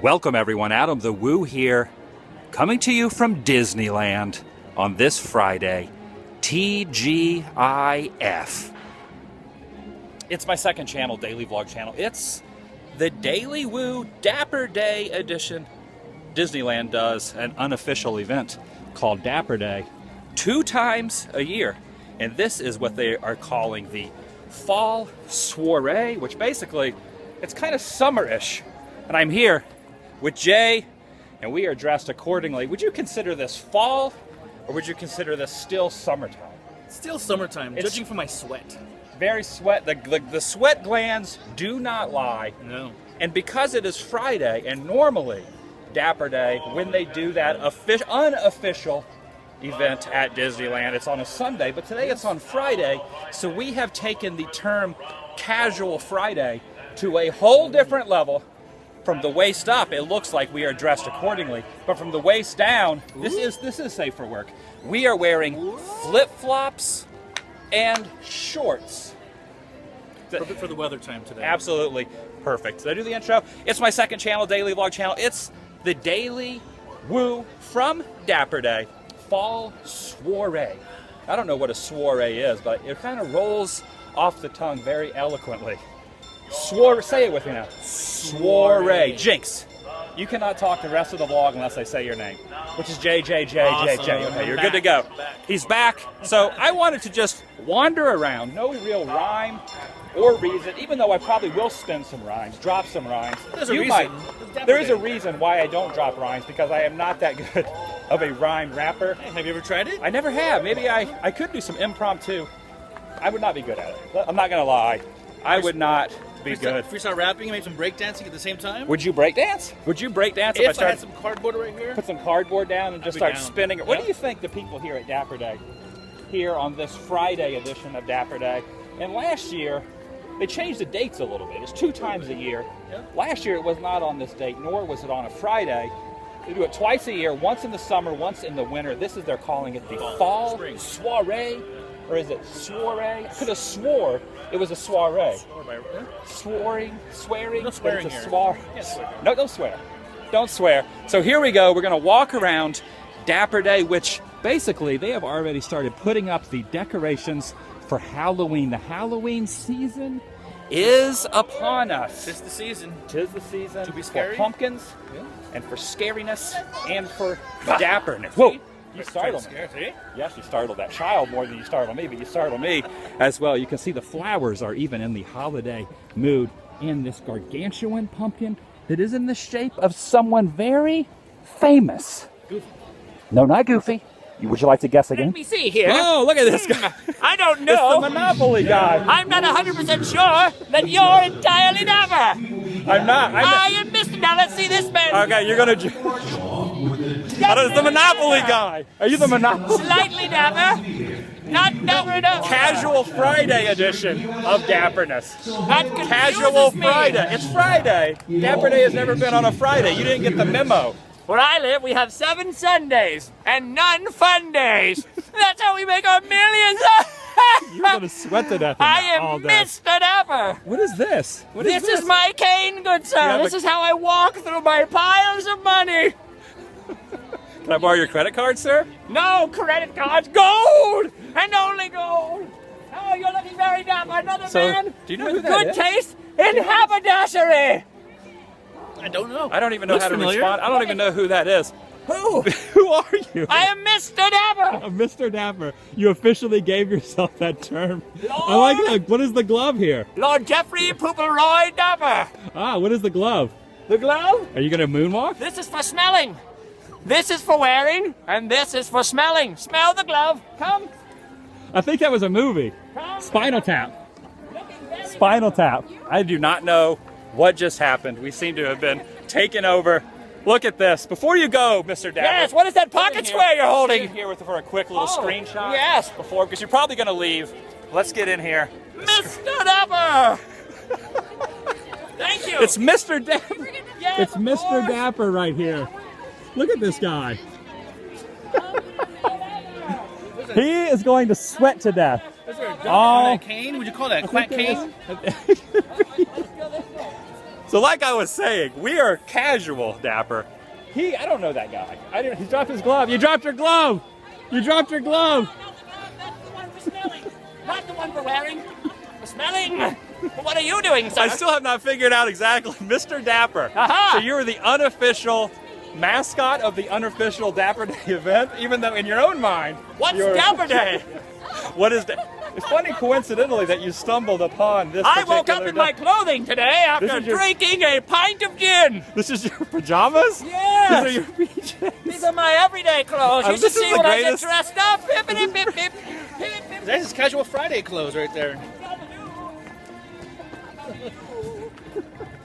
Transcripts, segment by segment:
Welcome everyone, AdamTheWoo here, coming to you from Disneyland on this Friday, TGIF. It's my second channel, daily vlog channel. It's the TheDailyWoo Dapper Day edition. Disneyland does an unofficial event called Dapper Day 2 times a year. And this is what they are calling the Fall Soiree, which basically, it's kind of summer-ish. And I'm here with Jay, and we are dressed accordingly. Would you consider this fall, or would you consider this still summertime? Still summertime, judging from my sweat. Very sweat. The sweat glands do not lie. No. And because it is Friday, and normally Dapper Day, when they do that unofficial event at Disneyland, it's on a Sunday, but today it's on Friday, so we have taken the term Casual Friday to a whole different level. From the waist up, it looks like we are dressed accordingly, but from the waist down, this is safe for work. We are wearing flip-flops and shorts. Perfect for the weather time today. Absolutely perfect. Did I do the intro? It's my second channel, daily vlog channel. It's the TheDailyWoo from Dapper Day Fall Soiree. I don't know what a soiree is, but it kind of rolls off the tongue very eloquently. Say it with me now. Soiree. Jinx. You cannot talk the rest of the vlog unless I say your name, which is J. Awesome. Okay, you're good to go. He's back. So I wanted to just wander around. No real rhyme or reason, even though I probably will spin some rhymes, drop some rhymes. There's a reason. There is a reason why I don't drop rhymes, because I am not that good of a rhyme rapper. Hey, have you ever tried it? I never have. Maybe I could do some impromptu. I would not be good at it. I'm not going to lie. I would not be good. Freestyle rapping and maybe some breakdancing at the same time? Would you break dance? Would you break dance if I had some cardboard right here? Put some cardboard down and just start spinning it. What do Yeah. you think the people here at Dapper Day, here on this Friday edition of Dapper Day, and last year, they changed the dates a little bit. It's 2 times a year. Yeah. Last year it was not on this date, nor was it on a Friday. They do it twice a year, once in the summer, once in the winter. They're calling it the Fall Soiree. Or is it soiree? I could have swore it was a soiree. Swearing? No swearing here. No, don't swear. Don't swear. So here we go. We're going to walk around Dapper Day, which basically they have already started putting up the decorations for Halloween. The Halloween season is upon us. 'Tis the season. 'Tis the season To be scary. for pumpkins, Yeah. and for scariness, and for dapperness. Whoa! You startled me. See? Yes, you startled that child more than you startled me, but you startled me as well. You can see the flowers are even in the holiday mood. And this gargantuan pumpkin that is in the shape of someone very famous. Goofy. No, not Goofy. Would you like to guess again? Let me see here. Oh, look at this guy. I don't It's the know. Monopoly guy. I'm not 100% sure that you're entirely dapper. I'm not. I am Mr. Now let's see this man. Okay, you're going to... It's the Monopoly guy. Are you the Monopoly? Slightly dapper. Not dapper enough. Casual Friday edition of dapperness. That confuses Casual me. Friday. It's Friday. Dapper Day has never been on a Friday. You didn't get the memo. Where I live, we have 7 Sundays and none fun days. That's how we make our millions. You're going to sweat to death I all am day. Mr. Dapper. What is this? What This is my cane, good sir. Yeah, This but- is how I walk through my piles of money. Can I borrow your credit card, sir? No credit cards, gold and only gold. Oh, you're looking very dapper. Another So, man do you know with who that good is? taste in haberdashery. I don't know. I don't even know Looks how to familiar. respond. I don't even know who that is. Who? Who are you? I am Mr. Dapper. Mr. Dapper. You officially gave yourself that term. I Lord, like what is the glove here? Lord Jeffrey Poopleroy Dapper. Ah, what is the glove? The glove? Are you going to moonwalk? This is for smelling. This is for wearing, and this is for smelling. Smell the glove. Come. I think that was a movie. Come. Spinal Tap. Looking very Spinal Tap. I do not know what just happened. We seem to have been taken over. Look at this. Before you go, Mr. Dapper. Yes, what is that pocket Get in square you're holding? Get in here for a quick little Oh, screenshot. yes. Before, because you're probably going to leave. Let's get in here. Mr. Dapper. Thank you. It's Mr. Dapper. Yes, It's of Mr. course. Dapper right here. Look at this guy. He is going to sweat to death. Is there a dog Oh. on a cane? Would you call that a quack cane? So like I was saying, we are casual Dapper. I don't know that guy. He dropped his glove. You dropped your glove. You dropped your glove. That's the one for smelling, not the one for wearing. For smelling. What are you doing, sir? I still have not figured out exactly. Mr. Dapper. Aha! So you were the unofficial mascot of the unofficial Dapper Day event, even though in your own mind. What's Dapper Day? What is that? It's funny, coincidentally, that you stumbled upon this. I woke up in my clothing today after drinking a pint of gin. This is your pajamas? Yes. These are your PJs? These are my everyday clothes. You should this is see the when I get greatest- dressed up. Bip, bip, bip, bip. That's his casual Friday clothes right there.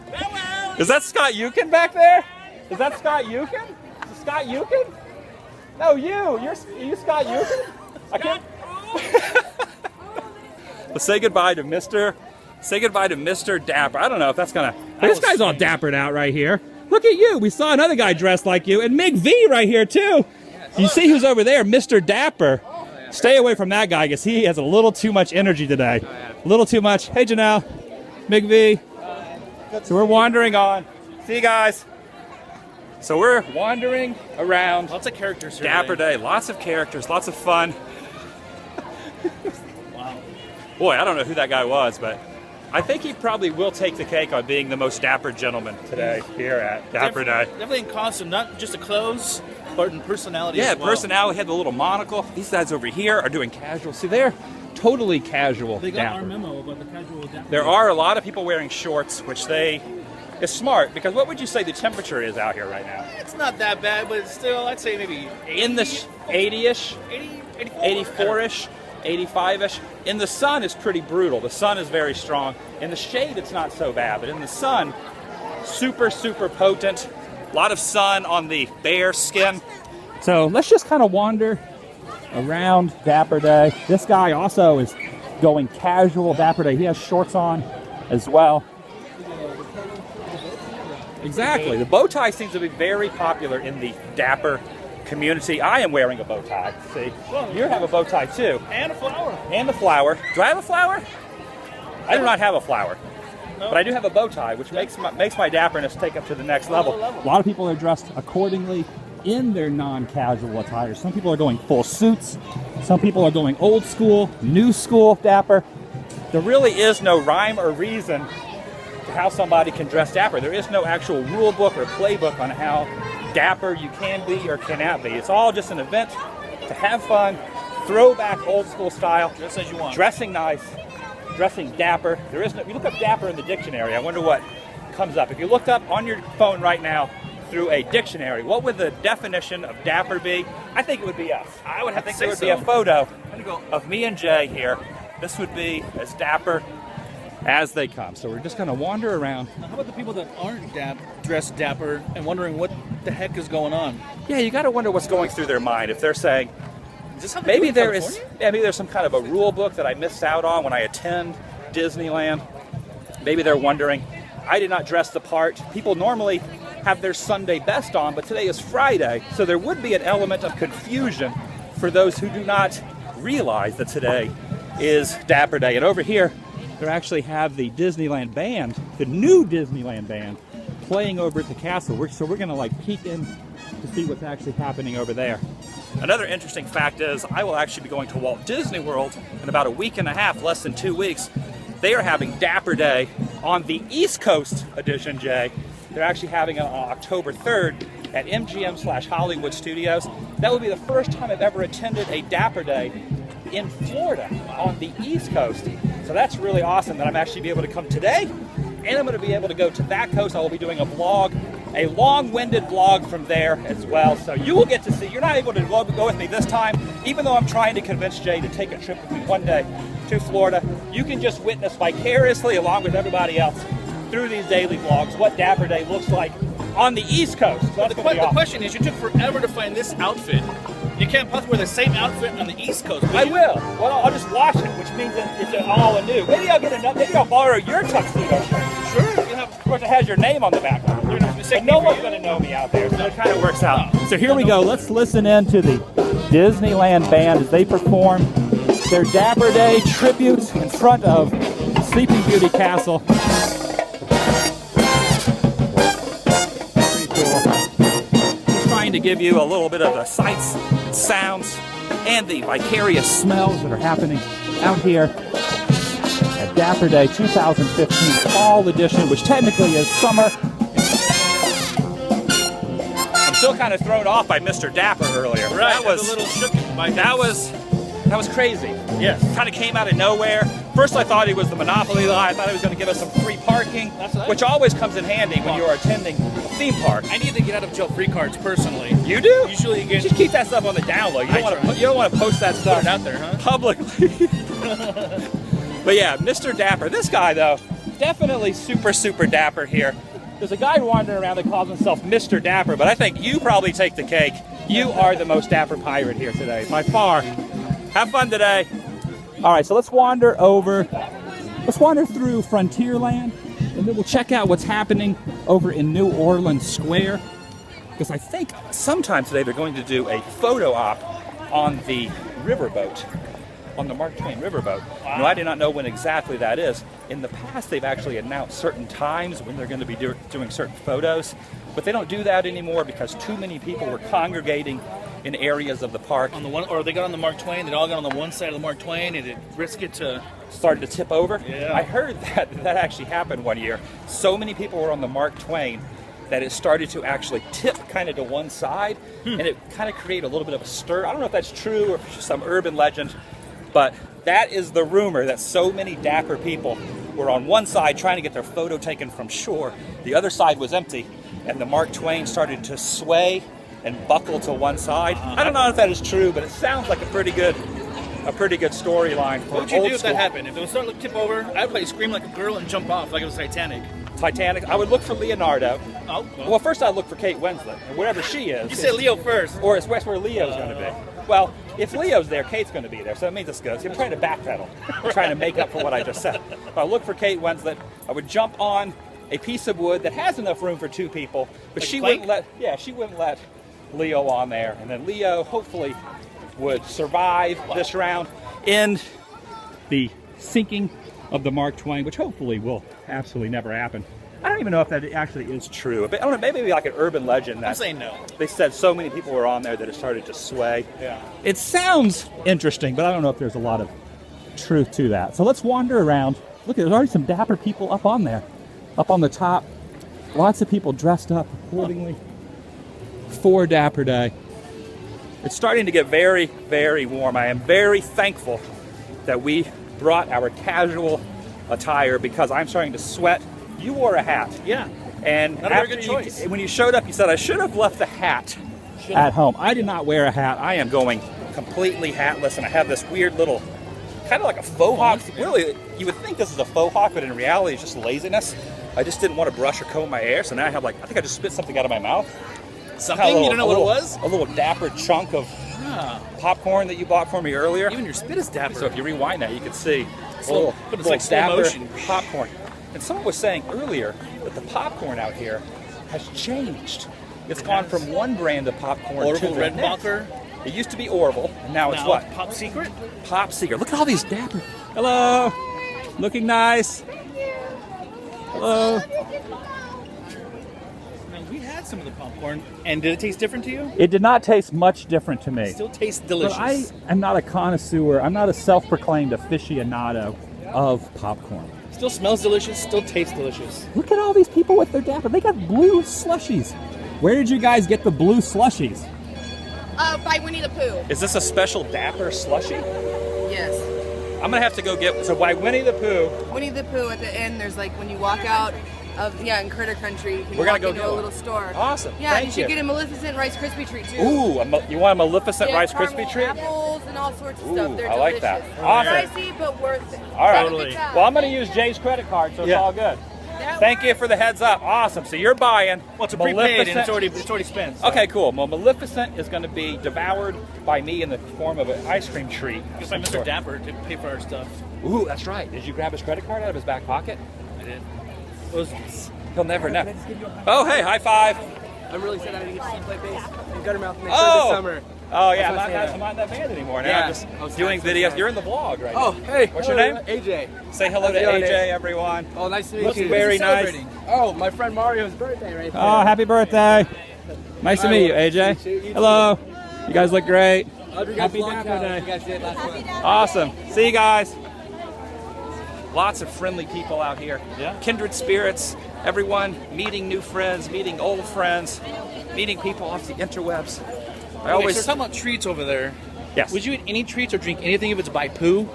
Farewell. Is that Scott Yukin back there? Is that Scott Yukin? Is it Scott Yukin? No, you. Are you Scott Yukin? I can't. Well, say goodbye to Mr. Dapper. I don't know if that's gonna. This guy's all dappered out right here. Look at you. We saw another guy dressed like you, and Mig V right here too. You see who's over there, Mr. Dapper. Stay away from that guy because he has a little too much energy today. A little too much. Hey, Janelle. Mig V. So we're wandering on. See you guys. So we're wandering around. Lots of characters here. Dapper today. Day. Lots of characters. Lots of fun. Wow. Boy, I don't know who that guy was, but I think he probably will take the cake on being the most dapper gentleman today here at Dapper Day. Definitely in costume, not just the clothes, but in personality Yeah, as well. personality, had the little monocle. These guys over here are doing casual. See, they're totally casual They got dapper. our memo about the casual Dapper. There are a lot of people wearing shorts, which is smart, because what would you say the temperature is out here right now? It's not that bad, but it's still, I'd say maybe 80, In the 80-ish, 80, 84. 84-ish, 85-ish. In the sun, it's pretty brutal. The sun is very strong. In the shade, it's not so bad, but in the sun, super, super potent. A lot of sun on the bare skin. So let's just kind of wander around Dapper Day. This guy also is going casual Dapper Day. He has shorts on as well. Exactly. The bow tie seems to be very popular in the Dapper community. I am wearing a bow tie. See, you have a bow tie too. And a flower. And the flower. Do I have a flower? I do not have a flower. No. But I do have a bow tie, which makes my dapperness take up to the next level. A lot of people are dressed accordingly in their non-casual attire. Some people are going full suits. Some people are going old school, new school dapper. There really is no rhyme or reason to how somebody can dress dapper. There is no actual rule book or playbook on how dapper you can be or cannot be. It's all just an event to have fun, throwback old school style, Dress as you want. dressing nice, dressing dapper. There is no, if you look up dapper in the dictionary, I wonder what comes up. If you looked up on your phone right now through a dictionary, what would the definition of dapper be? I think it would be us. I would think there would be a photo of me and Jay here. This would be as dapper as they come. So we're just going to wander around. Now, how about the people that aren't dressed dapper and wondering what the heck is going on? Yeah, you got to wonder what's going through their mind. If they're saying, Is this how they do maybe in there is, California? maybe there's some kind of a rule book that I missed out on when I attend Disneyland. Maybe they're wondering, I did not dress the part. People normally have their Sunday best on, but today is Friday, so there would be an element of confusion for those who do not realize that today is Dapper Day. And over here, they actually have the Disneyland band, the new Disneyland band, playing over at the castle. So we're going to like peek in to see what's actually happening over there. Another interesting fact is I will actually be going to Walt Disney World in about a week and a half, less than 2 weeks. They are having Dapper Day on the East Coast edition, Jay. They're actually having it on October 3rd at MGM/Hollywood Studios. That will be the first time I've ever attended a Dapper Day in Florida on the East Coast. So that's really awesome that I'm actually be able to come today, and I'm going to be able to go to that coast. I will be doing a vlog, a long-winded vlog from there as well. So you will get to see. You're not able to go with me this time, even though I'm trying to convince Jay to take a trip with me one day to Florida. You can just witness vicariously, along with everybody else, through these daily vlogs, what Dapper Day looks like on the East Coast. So that's going to be The awesome. question is, you took forever to find this outfit. You can't possibly wear the same outfit on the East Coast. I will. Well, I'll just wash it, which means that it's all anew. Maybe I'll get another. Maybe I'll borrow your tuxedo shirt. Sure. You have, Of course, it has your name on the back. you're not But no one's going to know me out there, so it kind of works out. So here we go. Let's listen in to the Disneyland band as they perform their Dapper Day tribute in front of Sleeping Beauty Castle. to give you a little bit of the sights, sounds, and the vicarious smells that are happening out here at Dapper Day 2015 Fall Edition, which technically is summer. I'm still kind of thrown off by Mr. Dapper earlier. Right, That was a little shook by that was crazy. Yes. Kind of came out of nowhere. First I thought he was the Monopoly guy. I thought he was going to give us some free parking, which always comes in handy when you're attending a theme park. I need to get out of jail free cards personally. You do? Usually you get. Just keep that stuff on the down low. You don't want to post that stuff Put it out there, huh? publicly. But yeah, Mr. Dapper. This guy though, definitely super dapper here. There's a guy wandering around that calls himself Mr. Dapper, but I think you probably take the cake. You are the most dapper pirate here today, by far. Have fun today. All right, so let's wander through Frontierland, and then we'll check out what's happening over in New Orleans Square, because I think sometime today they're going to do a photo op on the riverboat, on the Mark Twain riverboat. Wow. Now, I do not know when exactly that is. In the past, they've actually announced certain times when they're going to be doing certain photos, but they don't do that anymore because too many people were congregating in areas of the park. On the one, or they got on the Mark Twain. They all got on the one side of the Mark Twain, and it risked it to started to tip over. Yeah. I heard that actually happened one year. So many people were on the Mark Twain that it started to actually tip kind of to one side, and it kind of created a little bit of a stir. I don't know if that's true or if it's just some urban legend, but that is the rumor, that so many dapper people were on one side trying to get their photo taken from shore. The other side was empty, and the Mark Twain started to sway and buckle to one side. I don't know if that is true, but it sounds like a pretty good storyline for What would you old do if school. that happened? If it was starting to tip over, I'd probably scream like a girl and jump off like it was Titanic. Titanic. I would look for Leonardo. Oh, Well, first I'd look for Kate Winslet, wherever she is. You said Leo first. Or it's where Leo's going to be. Well, if Leo's there, Kate's going to be there, so it means it's good. So I'm trying to backpedal. I'm trying to make up for what I just said. But I look for Kate Winslet. I would jump on a piece of wood that has enough room for two people, but Like she plank? wouldn't let Leo on there. And then Leo hopefully would survive this round in the sinking of the Mark Twain, which hopefully will absolutely never happen. I don't even know if that actually is true. But I don't know, maybe like an urban legend that I'm saying no. they said so many people were on there that it started to sway. Yeah. It sounds interesting, but I don't know if there's a lot of truth to that. So let's wander around. Look, there's already some dapper people up on there, up on the top. Lots of people dressed up accordingly for Dapper Day. It's starting to get very, very warm. I am very thankful that we brought our casual attire because I'm starting to sweat. You wore a hat. Yeah. And Not a very good choice. when you showed up, you said, I should have left the hat at home. I did not wear a hat. I am going completely hatless, and I have this weird little, kind of like a faux hawk. Really, you would think this is a faux hawk, but in reality, it's just laziness. I just didn't want to brush or comb my hair, so now I have I think I just spit something out of my mouth. Something? You don't know what it was? A little dapper chunk of popcorn that you bought for me earlier. Even your spit is dapper. So if you rewind that, you can see But it's like slow dapper motion. popcorn. And someone was saying earlier that the popcorn out here has changed. It's gone from one brand of popcorn to Orville the next. Redenbacher. It used to be Orville, and now it's what? Pop Secret? Pop Secret. Look at all these dapper. Hello. Looking nice. Hello. Now, we had some of the popcorn, and did it taste different to you? It did not taste much different to me. It still tastes But delicious. I am not a connoisseur. I'm not a self-proclaimed aficionado of popcorn. Still smells delicious, still tastes delicious. Look at all these people with their dapper. They got blue slushies. Where did you guys get the blue slushies? By Winnie the Pooh. Is this a special dapper slushie? Yes. I'm gonna have to go get. So by Winnie the Pooh, Winnie the Pooh at the end, there's like when you walk out of, in Critter Country, you can We're gonna walk go into get a one. little store. Awesome. Yeah, Thank you should you. get a Maleficent Rice Krispie treat too. ooh, you want a Maleficent Yeah, Rice caramel Krispie treat? apples and all sorts of Ooh, stuff. They're I like delicious. that. Awesome. Pricey, but worth it. All right. Have a good Totally. time. Well, I'm gonna use Jay's credit card, so it's Yeah. all good. That Thank you for the heads up. Awesome. So you're buying. Well, it's a prepaid, and it's already spent. So. Okay, cool. Well, Maleficent is going to be devoured by me in the form of an ice cream treat. You of can find some Mr. sort. Dapper to pay for our stuff. Ooh, that's right. Did you grab his credit card out of his back pocket? I did. Yes. He'll never know. Oh, hey, high five. I'm really sad I didn't get to see you play bass in Guttermouth next Oh. this summer. Oh, yeah. I'm That's not, what I'm not in that band anymore now. Yeah. I'm just I was doing so videos. sad. You're in the vlog right Oh, now. hey. What's your hello, name? AJ. Say hello to How's it going, AJ, everyone. Oh, nice to meet Looks you. very Who's nice. celebrating? Oh, my friend Mario's birthday right there. Oh, happy birthday. Nice to meet you, AJ. Hello. You guys look great. Happy Dapper Day. You guys did last one. Awesome. See you guys. Lots of friendly people out here. Yeah. Kindred spirits. Everyone meeting new friends, meeting old friends, meeting people off the interwebs. I So always. we're talking about treats over there. Yes. Would you eat any treats or drink anything if it's by poo?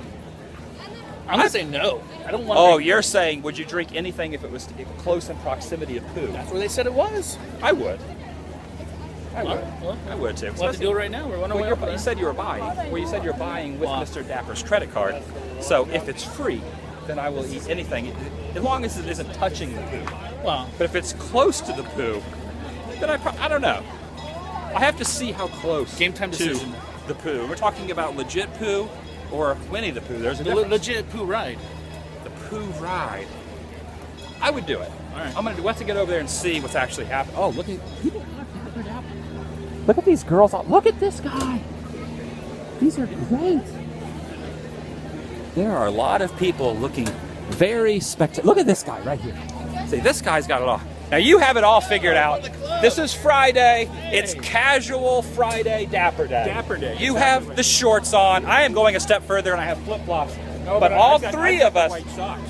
I'm gonna say no. I don't want. Oh, to you're saying would you drink anything if it was close in proximity of poo? That's where they said it was. I would. I would. Well, I would too. we'll have to do it right now. We're on our way Well, over there. you said you were buying. Well, you said you're buying with Wow. Mr. Dapper's credit card. So if it's free, then I will eat anything, as long as it isn't touching the poo. Well, But if it's close to the poo, then I don't know. I have to see how close. Game time to decision. the poo. We're talking about legit poo or Winnie the Pooh. There's a the difference. legit poo ride. The poo ride. I would do it. All right. I'm gonna have to get over there and see what's actually happening. Oh, look at people have dappered out. Look at these girls. Look at this guy. These are great. There are a lot of people looking very spectacular. Look at this guy right here. See, this guy's got it all. Now you have it all figured out. This is Friday. It's casual Friday Dapper Day. Dapper Day. You have the shorts on. I am going a step further and I have flip-flops. But all three of us.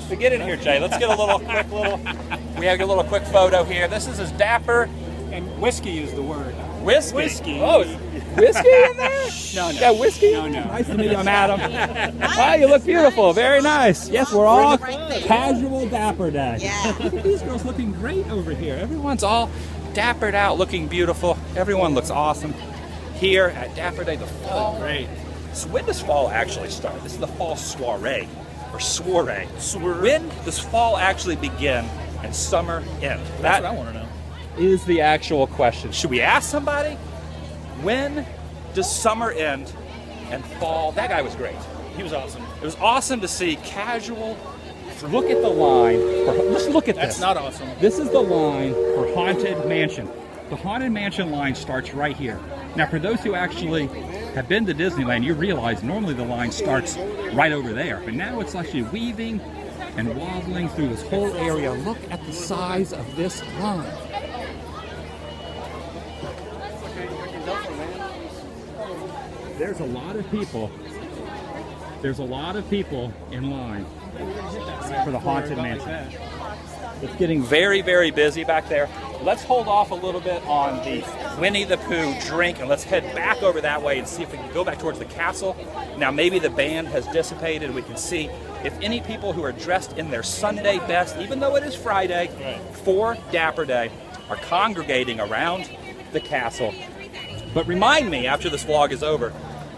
So get in here, Jay. Let's get a quick we have a little quick photo here. This is as Dapper. And whiskey is the word. Whiskey. Whiskey. Oh, is whiskey in there? No, no. You got whiskey? No, no. Nice to meet you, I'm Adam. Wow, you look beautiful. Very nice. Yes, we're all casual Dapper Day. Yeah. Look at these girls looking great over here. Everyone's all dappered out, looking beautiful. Everyone looks awesome here at Dapper Day. The fall. Great. So when does fall actually start? This is the fall soiree or soiree. When does fall actually begin and summer end? That's what I want to know. Is the actual question. Should we ask somebody? When does summer end and fall? That guy was great. He was awesome. It was awesome to see casual. Look at the line. Just look at That's this. not awesome. This is the line for Haunted Mansion. The Haunted Mansion line starts right here. Now, for those who actually have been to Disneyland, you realize normally the line starts right over there. But now it's actually weaving and wobbling through this whole area. Look at the size of this line. There's a lot of people. There's a lot of people in line for the Haunted Mansion. It's getting very, very busy back there. Let's hold off a little bit on the Winnie the Pooh drink and let's head back over that way and see if we can go back towards the castle. Now maybe the band has dissipated. We can see if any people who are dressed in their Sunday best, even though it is Friday, for Dapper Day, are congregating around the castle. But remind me after this vlog is over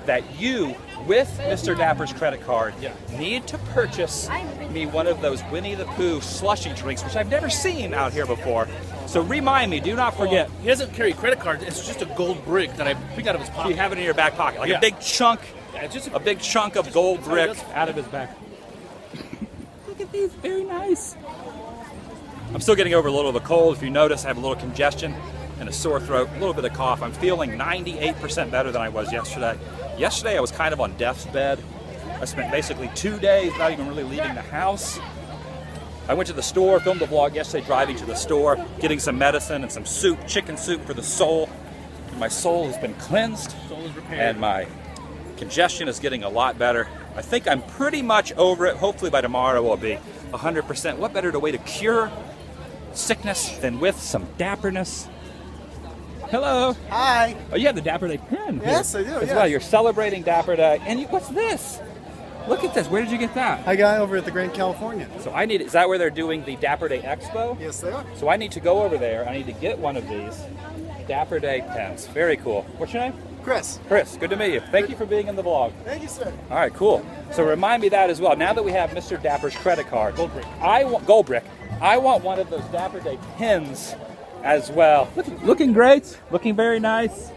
that you, with Mr. Dapper's credit card, need to purchase me one of those Winnie the Pooh slushy drinks, which I've never seen out here before. So remind me, do not forget. He doesn't carry credit cards. It's just a gold brick that I picked out of his pocket. You have it in your back pocket, like Yeah. a big chunk, It's just a big chunk of gold that's how he brick does it. out of his back. Look at these, very nice. I'm still getting over a little of a cold. If you notice, I have a little congestion and a sore throat, a little bit of cough. I'm feeling 98% better than I was yesterday. Yesterday I was kind of on death's bed. I spent basically 2 days without even really leaving the house. I went to the store, filmed the vlog yesterday driving to the store, getting some medicine and some soup, chicken soup for the soul. My soul has been cleansed Soul is repaired. and my congestion is getting a lot better. I think I'm pretty much over it. Hopefully by tomorrow we'll be 100%. What better way to cure sickness than with some dapperness? Hello. Hi. Oh, you have the Dapper Day pin. Yes, here I do, As yes. well, you're celebrating Dapper Day. And what's this? Look at this. Where did you get that? I got over at the Grand California. So I need. Is that where they're doing the Dapper Day Expo? Yes, they are. So I need to go over there. I need to get one of these Dapper Day pens. Very cool. What's your name? Chris. Chris. Good to meet you. Thank you for being in the vlog. Thank you, sir. All right, cool. So remind me that as well. Now that we have Mr. Dapper's credit card, Gold brick. Gold brick. I want one of those Dapper Day pins as well. Looking great. Looking very nice.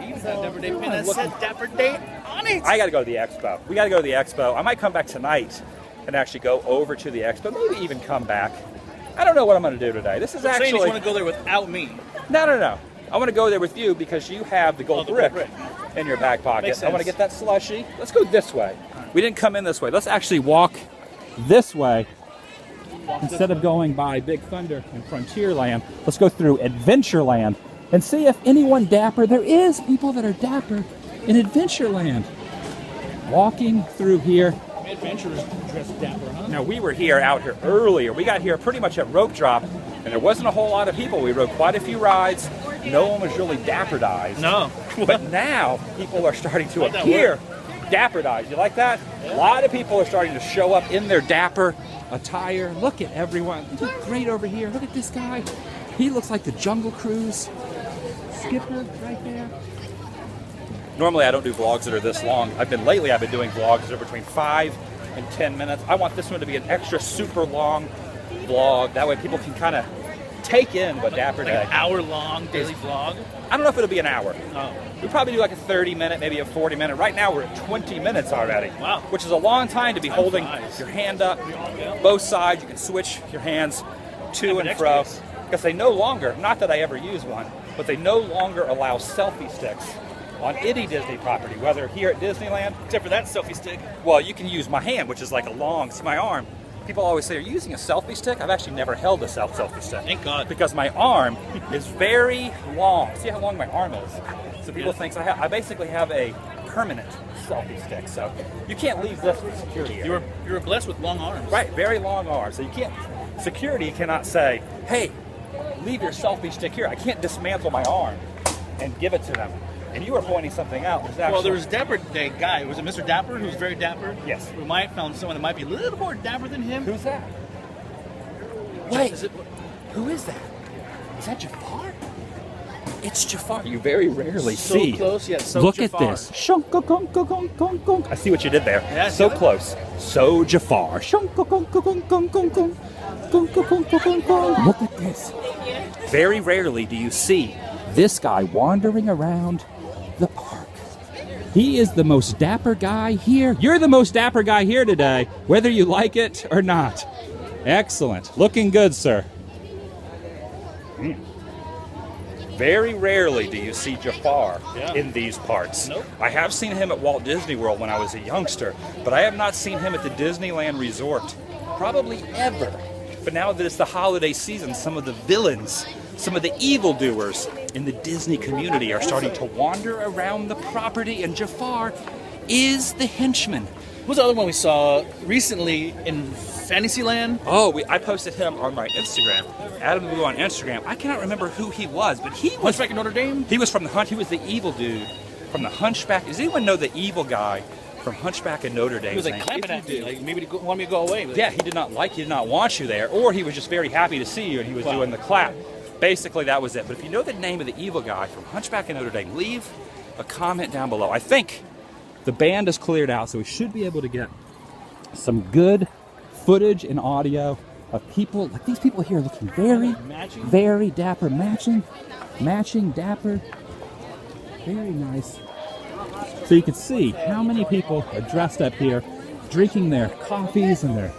He's that Dapper Day pin that said Dapper Day on it. I got to go to the expo. We got to go to the expo. I might come back tonight and actually go over to the expo. Maybe even come back. I don't know what I'm going to do today. This is I'm saying you actually want to go there without me. no. I want to go there with you because you have the gold the brick gold in your back pocket. Makes I want to sense. get that slushy. Let's go this way. We didn't come in this way. Let's actually walk this way instead of going by Big Thunder and Frontierland. Let's go through Adventureland and see if anyone dapper. There is people that are dapper in Adventureland. Walking through here. Adventurers dressed dapper, huh? Now, we were here out here earlier. We got here pretty much at rope drop, and there wasn't a whole lot of people. We rode quite a few rides. No one was really dapper-dized. No. But now, people are starting to How'd that appear dapper-dized. You like that? A lot of people are starting to show up in their dapper attire. Look at everyone. Look great over here. Look at this guy. He looks like the Jungle Cruise skipper right there. Normally, I don't do vlogs that are this long. I've been doing vlogs that are between 5 and 10 minutes. I want this one to be an extra super long vlog. That way people can kind of take in what Dapper Day. Like an hour-long daily vlog? I don't know if it'll be an hour. Oh. We'll probably do like a 30-minute, maybe a 40-minute. Right now, we're at 20 minutes already. Wow. Which is a long time to be holding your hand up. Both sides, you can switch your hands to and fro. Because they no longer, not that I ever use one, but they no longer allow selfie sticks on any Disney property, whether here at Disneyland. Except for that selfie stick. Well, you can use my hand, which is like a long, see my arm. People always say, are you using a selfie stick? I've actually never held a selfie stick. Thank God. Because my arm is very long. See how long my arm is? So people think I basically have a permanent selfie stick. So you can't leave this for security. You were blessed with long arms. Right, very long arms. So you can't, security cannot say, hey, leave your selfie stick here. I can't dismantle my arm and give it to them. And you were pointing something out. Well, there was Dapper Day guy. Was it Mr. Dapper, who's very dapper? Yes. We might have found someone that might be a little more dapper than him. Who's that? Wait, who is that? Is that Jafar? It's Jafar. You very rarely see. So close, yeah. So Look Jafar. at this. I see what you did there. Yeah, so see close. So Jafar. Look at this. Very rarely do you see this guy wandering around the park. He is the most dapper guy here. You're the most dapper guy here today, whether you like it or not. Excellent. Looking good, sir. Very rarely do you see Jafar in these parts. Nope. I have seen him at Walt Disney World when I was a youngster, but I have not seen him at the Disneyland Resort probably ever. But now that it's the holiday season, some of the villains, some of the evildoers in the Disney community are starting to wander around the property, and Jafar is the henchman. Who's the other one we saw recently in Fantasyland? Oh, I posted him on my Instagram, AdamTheWoo on Instagram. I cannot remember who he was, but he was Hunchback of Notre Dame? He was from the He was the evil dude from the Hunchback. Does anyone know the evil guy from Hunchback of Notre Dame? He was like clapping at me, like maybe want me to go away. Yeah, he did not want you there, or he was just very happy to see you, and he was doing the clap. Basically, that was it. But if you know the name of the evil guy from Hunchback of Notre Dame, leave a comment down below. I think the band is cleared out, so we should be able to get some good footage and audio of people. Like these people here looking very dapper. Matching dapper. Very nice. So you can see how many people are dressed up here, drinking their coffees and their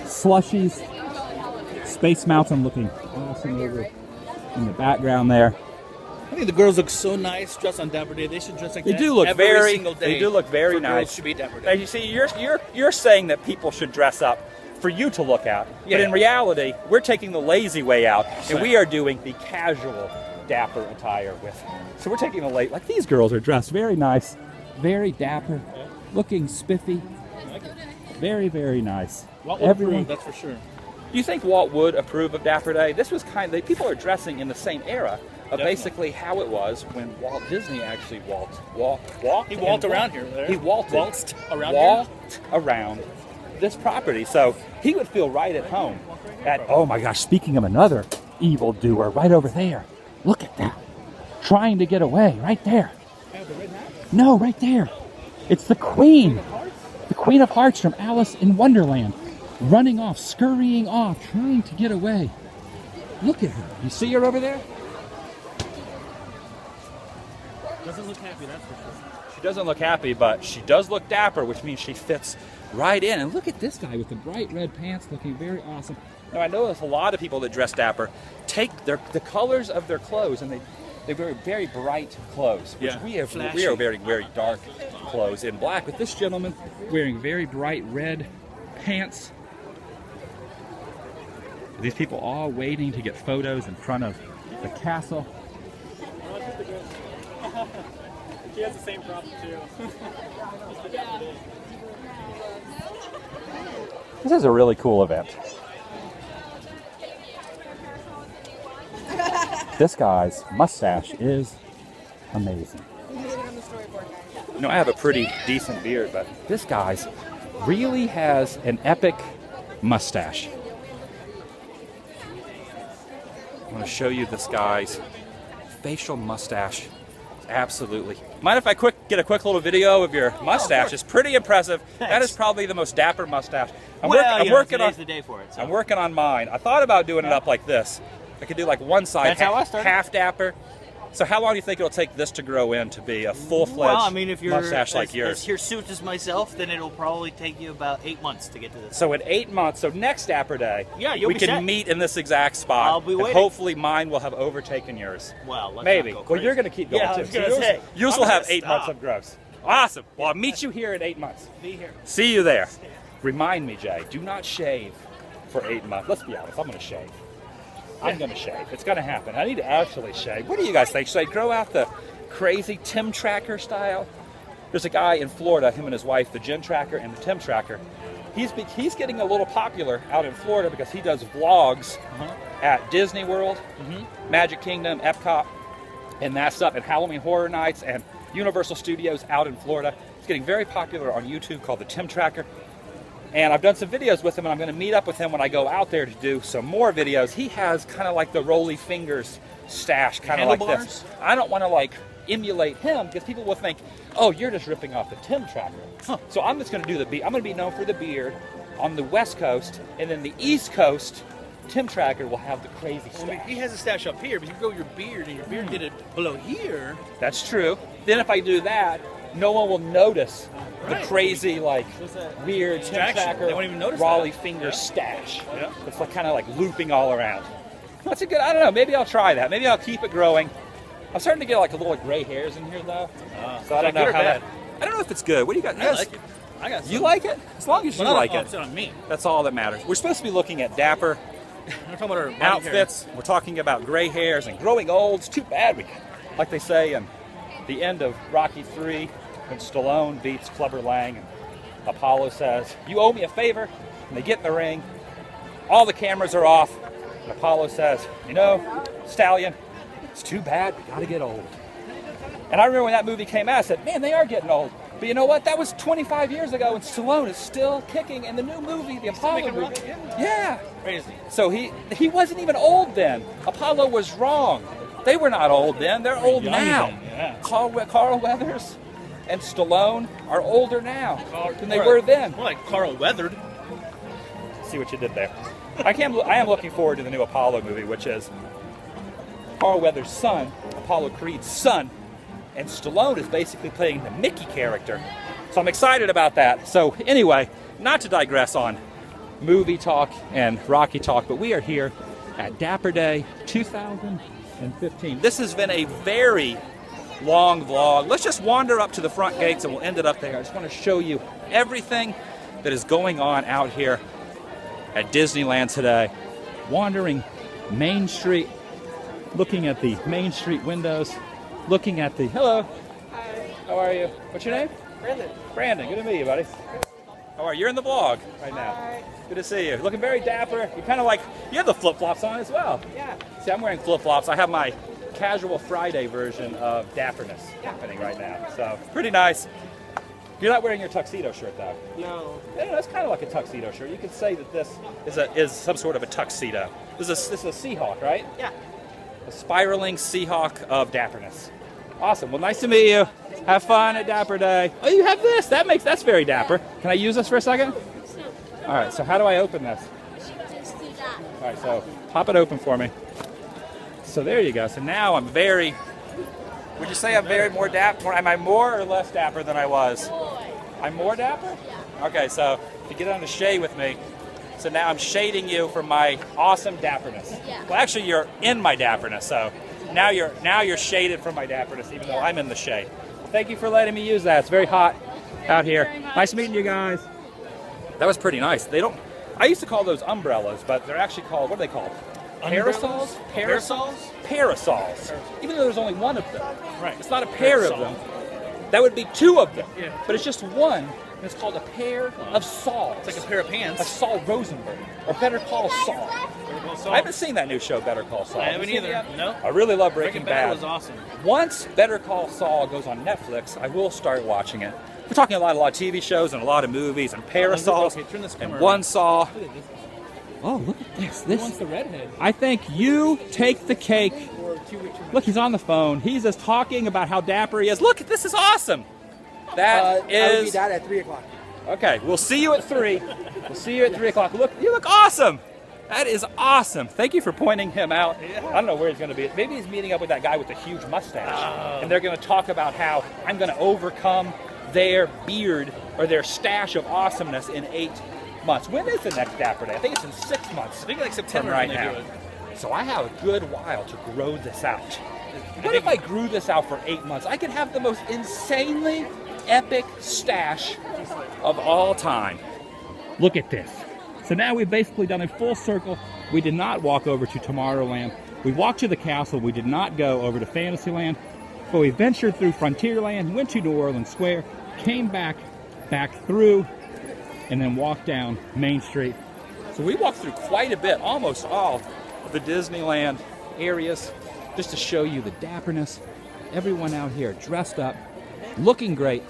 slushies. Space Mountain looking awesome over in the background there. I think the girls look so nice dressed on Dapper Day. They should dress like They that do look every very. single day. They do look very for nice. Girls should be Dapper Now Day. you see, you're saying that people should dress up for you to look at, Yeah. but in reality, we're taking the lazy way out, and we are doing the casual dapper attire with. So we're taking the like these girls are dressed very nice, very dapper, looking spiffy, very nice. Walt would approve, that's for sure. Do you think Walt would approve of Dapper Day? This was people are dressing in the same era of basically how it was when Walt Disney actually walked around here. He waltzed around this property. So he would feel right at home. Oh my gosh, speaking of another evildoer, right over there. Look at that. Trying to get away, right there. No, right there. It's the Queen. The Queen of Hearts from Alice in Wonderland. Running off, scurrying off, trying to get away. Look at her. You see her over there? Doesn't look happy, that's for sure. She doesn't look happy, but she does look dapper, which means she fits right in. And look at this guy with the bright red pants looking very awesome. Now, I know there's a lot of people that dress dapper take the colors of their clothes, and they wear very bright clothes, which we are wearing very dark clothes in black, with this gentleman wearing very bright red pants. These people all waiting to get photos in front of the castle. She has the same problem too. This is a really cool event. This guy's mustache is amazing. You know, I have a pretty decent beard, but this guy's really has an epic mustache. I'm going to show you this guy's facial mustache. Absolutely. Mind if I get a quick little video of your mustache? It's pretty impressive. That is probably the most dapper mustache. I'm working on. The day for it. So. I'm working on mine. I thought about doing it up like this. I could do like one side, That's how I started. half dapper. So how long do you think it'll take this to grow in to be a full-fledged if you're mustache like yours? As hirsute as myself, then it'll probably take you about 8 months to get to this. So in 8 months, so next Dapper Day, we be can set. meet in this exact spot. I'll be and waiting. hopefully mine will have overtaken yours. Well, let's maybe. not go Well, crazy. you're going to keep going Yeah, I too. was gonna say, yours I'm will gonna have 8 months stop. of growth. Awesome. Well, I'll meet you here in 8 months. Be here. See you there. Remind me, Jay, do not shave for 8 months. Let's be honest, I'm going to shave. I'm going to shave. It's going to happen. I need to actually shave. What do you guys think? Should I grow out the crazy Tim Tracker style? There's a guy in Florida, him and his wife, the Jen Tracker and the Tim Tracker. He's getting a little popular out in Florida because he does vlogs at Disney World, Magic Kingdom, Epcot, and that stuff, and Halloween Horror Nights and Universal Studios out in Florida. It's getting very popular on YouTube, called the Tim Tracker. And I've done some videos with him, and I'm going to meet up with him when I go out there to do some more videos. He has kind of like the Rolly Fingers stash, kind of like this. I don't want to like emulate him because people will think, oh, you're just ripping off the Tim Tracker. So I'm just going to do I'm going to be known for the beard on the West Coast, and then the East Coast, Tim Tracker will have the crazy stash. Well, he has a stash up here, but you grow your beard, and your beard did it below here. That's true. Then if I do that, no one will notice the crazy, like, weird Tim Tracker, They won't even notice Raleigh that. finger stash. Yeah. It's like kind of like looping all around. That's a good, I don't know, maybe I'll try that. Maybe I'll keep it growing. I'm starting to get like a little gray hairs in here though. So I don't know how that, I don't know if it's good. What do you got? I like it. I got some. You like it? As long as you Well, like not it. upset on me. That's all that matters. We're supposed to be looking at Dapper We're talking about our body outfits. We're talking about gray hairs and growing old. It's too bad we, like they say in the end of Rocky 3, when Stallone beats Clubber Lang and Apollo says, "You owe me a favor," and they get in the ring. All the cameras are off, and Apollo says, "You know, Stallion, it's too bad we gotta get old." And I remember when that movie came out, I said, man, they are getting old. But you know what? That was 25 years ago, and Stallone is still kicking in the new movie, the Apollo movie. Yeah. Crazy. So he wasn't even old then. Apollo was wrong. They were not old then. They're old young now. then, yeah. Carl Weathers and Stallone are older now than they were then. More like Carl Weathered. See what you did there. I am looking forward to the new Apollo movie, which is Carl Weathers' son, Apollo Creed's son, and Stallone is basically playing the Mickey character. So I'm excited about that. So anyway, not to digress on movie talk and Rocky talk, but we are here at Dapper Day 2015. This has been a very long vlog. Let's just wander up to the front gates and we'll end it up there. I just want to show you everything that is going on out here at Disneyland today. Wandering Main Street, looking at the Main Street windows, looking at the, hello. Hi. How are you? What's your name? Brandon. Brandon, good to meet you, buddy. How are you? You're in the vlog right now. Hi. Good to see you. Looking very dapper. You kind of like, you have the flip-flops on as well. Yeah. See, I'm wearing flip-flops. I have my casual Friday version of dapperness happening right now. So, pretty nice. You're not wearing your tuxedo shirt, though. No. Yeah, that's kind of like a tuxedo shirt. You could say that this is some sort of a tuxedo. This is a Seahawk, right? Yeah. A spiraling Seahawk of dapperness. Awesome. Well, nice to meet you. Have fun at Dapper Day. Oh, you have this. That's very dapper. Can I use this for a second? All right. So how do I open this? Just do that. All right. So pop it open for me. So there you go. So now I'm very. Would you say I'm very more dapper? Am I more or less dapper than I was? I'm more dapper? Yeah. Okay. So to get on the shade with me. So now I'm shading you for my awesome dapperness. Yeah. Well, actually, you're in my dapperness. So now you're shaded from my dapperness, even though I'm in the shade. Thank you for letting me use that. It's very hot out here. Nice meeting you guys. That was pretty nice. I used to call those umbrellas, but they're actually called, what are they called? Parasols? Parasols? Parasols. Even though there's only one of them. Right. It's not a pair of Parasol. them. That would be 2 of them. Yeah. But it's just one. And it's called A Pair of Sauls. It's like a pair of pants. Like Saul Rosenberg. Or Better Call Saul. I haven't seen that new show, Better Call Saul. I haven't Have you seen either. it yet? No. I really love Breaking Bad. was awesome. Once Better Call Saul goes on Netflix, I will start watching it. We're talking a lot of TV shows and a lot of movies and parasols Okay, turn this and camera one around. Saw. Look at this. Oh, look at this. Who wants the redhead? I think you take the cake. Look, he's on the phone. He's just talking about how dapper he is. Look, this is awesome. That I will be is that at 3 o'clock. okay. We'll see you at 3. We'll see you at 3 o'clock. Look, you look awesome. That is awesome. Thank you for pointing him out. I don't know where he's going to be. Maybe he's meeting up with that guy with the huge mustache, and they're going to talk about how I'm going to overcome their beard or their stash of awesomeness in 8 months. When is the next Dapper Day? I think it's in 6 months. I think like September from right when they now. do it. So I have a good while to grow this out. What if I grew this out for 8 months? I could have the most insanely epic stash of all time. Look at this. So now we've basically done a full circle. We did not walk over to Tomorrowland. We walked to the castle. We did not go over to Fantasyland. But we ventured through Frontierland, went to New Orleans Square, came back through, and then walked down Main Street. So we walked through quite a bit, almost all of the Disneyland areas, just to show you the dapperness. Everyone out here dressed up, looking great.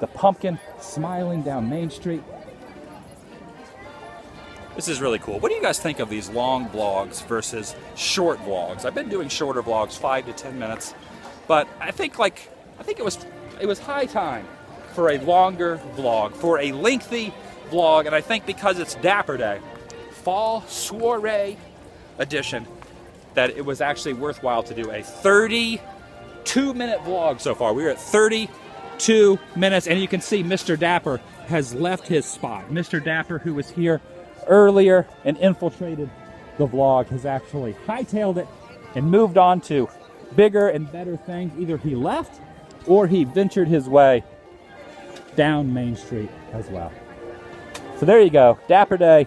The pumpkin smiling down Main Street. This is really cool. What do you guys think of these long vlogs versus short vlogs? I've been doing shorter vlogs, 5 to 10 minutes, but I think it was high time for a longer vlog, for a lengthy vlog, and I think because it's Dapper Day, Fall Soiree Edition, that it was actually worthwhile to do a 32-minute vlog so far. We're at 32 minutes, and you can see Mr. Dapper has left his spot. Mr. Dapper, who was here earlier and infiltrated the vlog, has actually hightailed it and moved on to bigger and better things. Either he left or he ventured his way down Main Street as well. So there you go, Dapper Day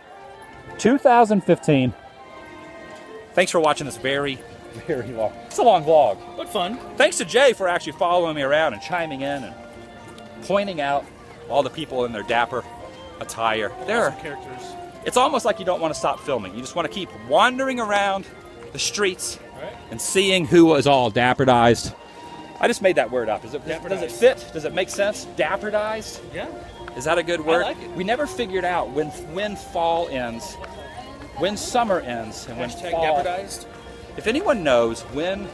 2015. Thanks for watching this very long. It's a long vlog. But fun. Thanks to Jay for actually following me around and chiming in and pointing out all the people in their dapper attire. Awesome characters. It's almost like you don't want to stop filming. You just want to keep wandering around the streets and seeing who is all dapperdized. I just made that word up. Does it fit? Does it make sense? Dapperdized? Yeah. Is that a good word? I like it. We never figured out when fall ends, when summer ends, and when Hashtag fall. dapperdized. If anyone knows when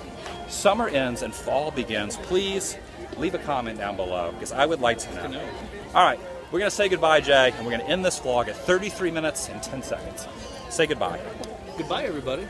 summer ends and fall begins, please leave a comment down below, because I would like to know. All right, we're going to say goodbye, Jay, and we're going to end this vlog at 33 minutes and 10 seconds. Say goodbye. Goodbye, everybody.